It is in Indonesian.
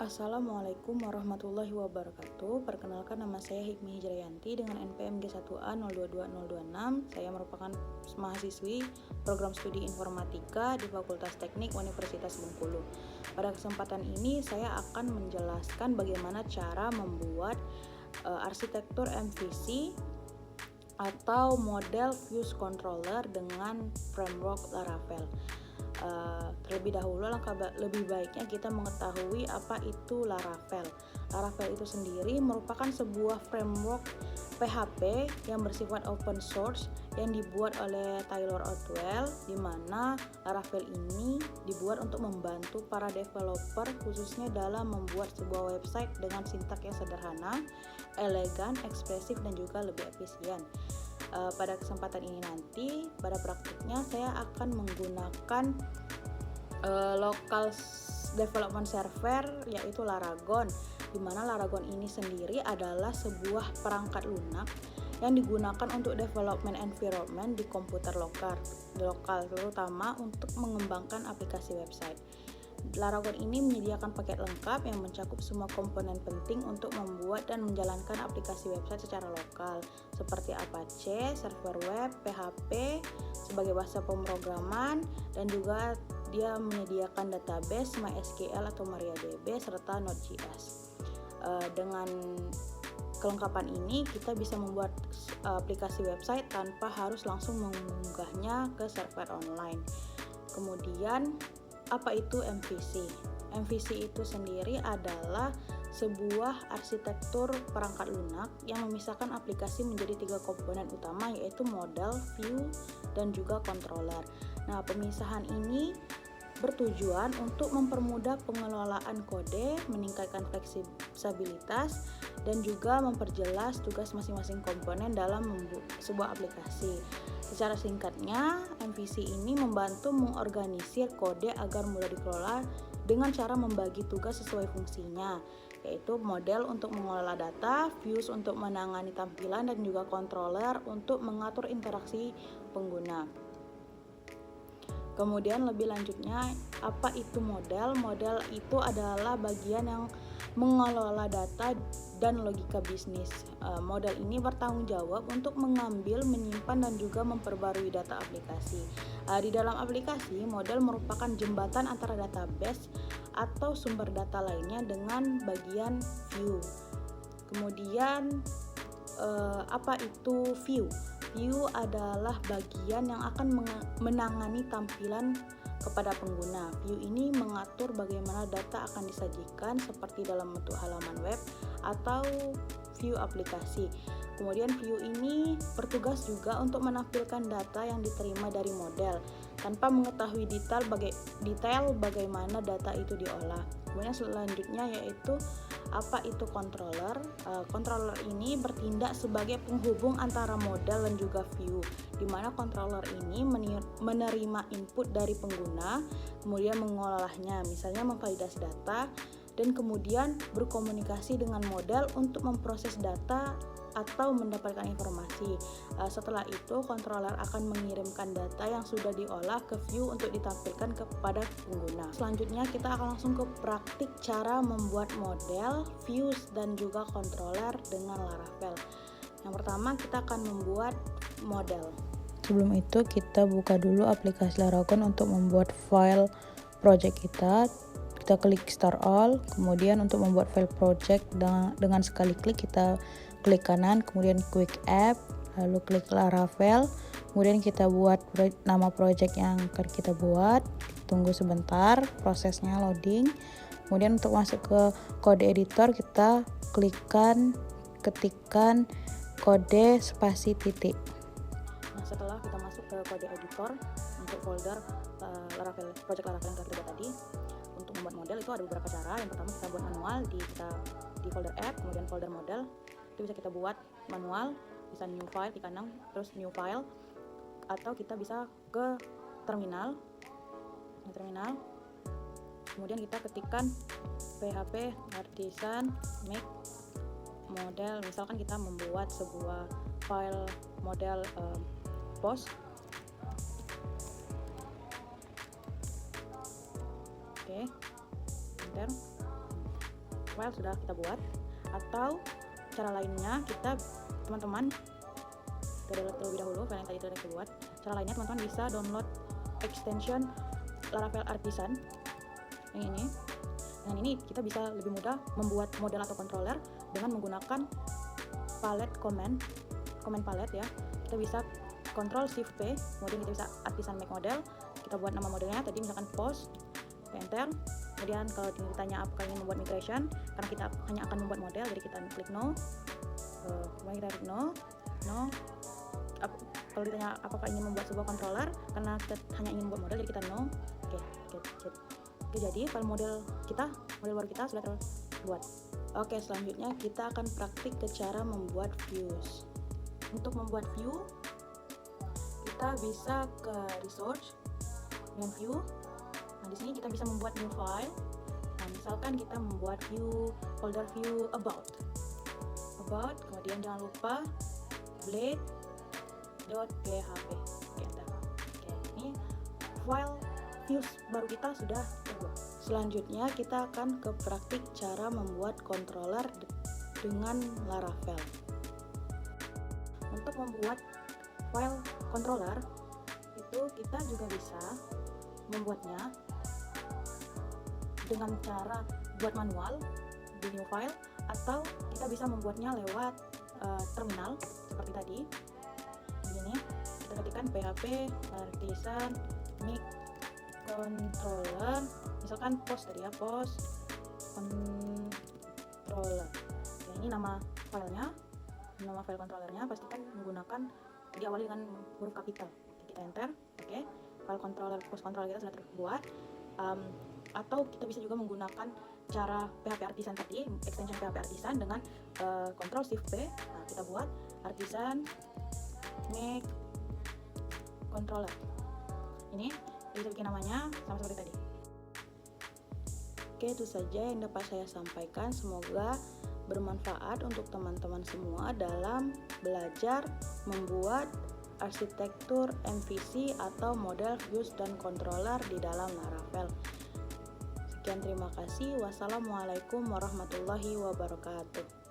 Assalamualaikum warahmatullahi wabarakatuh. Perkenalkan, nama saya Hikmi Hijrayanti dengan NPM G1A 022026. Saya merupakan mahasiswi program studi informatika di Fakultas Teknik Universitas Bengkulu. Pada kesempatan ini saya akan menjelaskan bagaimana cara membuat arsitektur MVC atau model Fuse Controller dengan framework Laravel. Terlebih dahulu, lebih baiknya kita mengetahui apa itu Laravel. Laravel itu sendiri merupakan sebuah framework PHP yang bersifat open source yang dibuat oleh Taylor Otwell, di mana Laravel ini dibuat untuk membantu para developer khususnya dalam membuat sebuah website dengan sintak yang sederhana, elegan, ekspresif, dan juga lebih efisien. Pada kesempatan ini nanti, pada praktiknya saya akan menggunakan local development server, yaitu Laragon, di mana Laragon ini sendiri adalah sebuah perangkat lunak yang digunakan untuk development environment di komputer lokal, terutama untuk mengembangkan aplikasi website. Laragon ini menyediakan paket lengkap yang mencakup semua komponen penting untuk membuat dan menjalankan aplikasi website secara lokal, seperti Apache, server web, PHP sebagai bahasa pemrograman, dan juga dia menyediakan database MySQL atau MariaDB serta Node.js. Dengan kelengkapan ini kita bisa membuat aplikasi website tanpa harus langsung mengunggahnya ke server online. Kemudian, apa itu MVC? MVC itu sendiri adalah sebuah arsitektur perangkat lunak yang memisahkan aplikasi menjadi 3 komponen utama, yaitu model, view, dan juga controller. Nah, pemisahan ini bertujuan untuk mempermudah pengelolaan kode, meningkatkan fleksibilitas, dan juga memperjelas tugas masing-masing komponen dalam sebuah aplikasi. Secara singkatnya, MVC ini membantu mengorganisir kode agar mudah dikelola dengan cara membagi tugas sesuai fungsinya, yaitu model untuk mengelola data, views untuk menangani tampilan, dan juga controller untuk mengatur interaksi pengguna. Kemudian lebih lanjutnya, apa itu model? Model itu adalah bagian yang mengelola data dan logika bisnis. Model ini bertanggung jawab untuk mengambil, menyimpan, dan juga memperbarui data aplikasi. Di dalam aplikasi, model merupakan jembatan antara database atau sumber data lainnya dengan bagian view. Kemudian, apa itu view? View adalah bagian yang akan menangani tampilan kepada pengguna. View ini mengatur bagaimana data akan disajikan seperti dalam bentuk halaman web atau view aplikasi. Kemudian view ini bertugas juga untuk menampilkan data yang diterima dari model tanpa mengetahui detail bagaimana data itu diolah. Kemudian selanjutnya yaitu apa itu controller? Controller ini bertindak sebagai penghubung antara model dan juga view, di mana controller ini menerima input dari pengguna, kemudian mengolahnya, misalnya memvalidasi data, dan kemudian berkomunikasi dengan model untuk memproses data atau mendapatkan informasi. Setelah itu, controller akan mengirimkan data yang sudah diolah ke view untuk ditampilkan kepada pengguna. Selanjutnya, kita akan langsung ke praktik cara membuat model, views, dan juga controller dengan Laravel. Yang pertama, kita akan membuat model. Sebelum itu, kita buka dulu aplikasi Laragon untuk membuat file project kita. Kita klik start all, kemudian untuk membuat file project dengan sekali klik kita klik kanan, kemudian quick app, lalu klik Laravel, kemudian kita buat nama project yang akan kita buat. Tunggu sebentar prosesnya loading. Kemudian untuk masuk ke kode editor, kita ketikkan kode spasi titik. Nah, setelah kita masuk ke kode editor untuk folder Laravel, project Laravel yang kita tadi, untuk membuat model itu ada beberapa cara. Yang pertama, kita buat manual di folder app, kemudian folder model itu bisa kita buat manual, bisa new file, klik kanan terus new file, atau kita bisa ke terminal, kemudian kita ketikkan php artisan make model. Misalkan kita membuat sebuah file model post. Oke, enter. file sudah kita buat, atau cara lainnya teman-teman kita download terlebih dahulu file yang tadi sudah kita buat. Cara lainnya teman-teman bisa download extension Laravel Artisan yang ini. Dengan ini kita bisa lebih mudah membuat model atau controller dengan menggunakan palette command palette ya. Kita bisa Ctrl Shift P, kemudian kita bisa Artisan Make Model. Kita buat nama modelnya tadi misalkan post, enter. Kemudian kalau ditanya apakah ingin membuat migration, karena kita hanya akan membuat model, jadi kita klik no. Kemudian kita klik no. Kalau ditanya apakah ingin membuat sebuah controller, karena kita hanya ingin membuat model, jadi kita no. Oke, jadi file model baru kita sudah terbuat. Oke, selanjutnya kita akan praktik ke cara membuat views. Untuk membuat view, kita bisa ke resource dan view. Nah, di sini kita bisa membuat new file. Nah, misalkan kita membuat folder view about, kemudian jangan lupa blade.php. Oke, ini file views baru kita sudah terbuat. Selanjutnya kita akan ke praktik cara membuat controller dengan Laravel. Untuk membuat file controller itu kita juga bisa membuatnya dengan cara buat manual di new file, atau kita bisa membuatnya lewat terminal seperti tadi. Begini, kita ketikkan php artisan make controller, misalkan post tadi ya, post controller. Oke, ini nama filenya, nama file controllernya pastikan menggunakan diawali dengan huruf kapital. Kita enter. Oke, file controller post controller kita sudah terbuat. Atau kita bisa juga menggunakan cara PHP Artisan tadi, extension PHP Artisan dengan Ctrl Shift P. Nah, kita buat Artisan make controller. Ini kita bikin namanya sama seperti tadi. Oke, itu saja yang dapat saya sampaikan. Semoga bermanfaat untuk teman-teman semua dalam belajar membuat arsitektur MVC atau model views dan controller di dalam Laravel. Sekian, terima kasih. Wassalamualaikum warahmatullahi wabarakatuh.